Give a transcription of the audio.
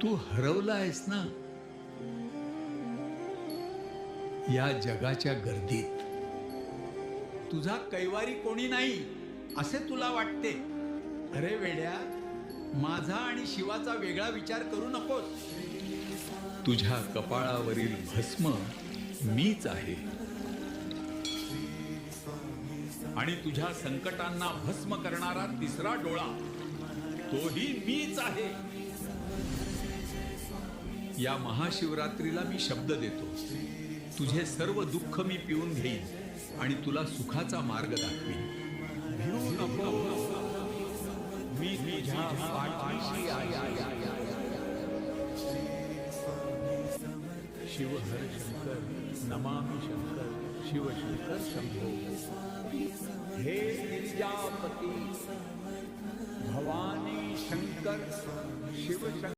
तू हरवला आहेस ना या जगाच्या गर्दीत. तुझा कैवारी कोणी नाही असे तुला वाटते. अरे वेड्या, माझा आणि शिवाचा वेगळा विचार करू नकोस. तुझ्या कपाळावरील भस्म मीच आहे आणि तुझ्या संकटांना भस्म करणारा तिसरा डोळा तोही मीच आहे. या महाशिवरात्रीला मी शब्द देतो, तुझे सर्व दुःख मी पिऊन घेईन आणि तुला सुखाचा मार्ग दाखवीन. भिऊ नको, मी तुझ्या पाठीशी आहे. शिव हर शंकर, नमामि शंकर, शिव शंकर शंभो. हे गिरिजापती भवानी शंकर शिव शंकर.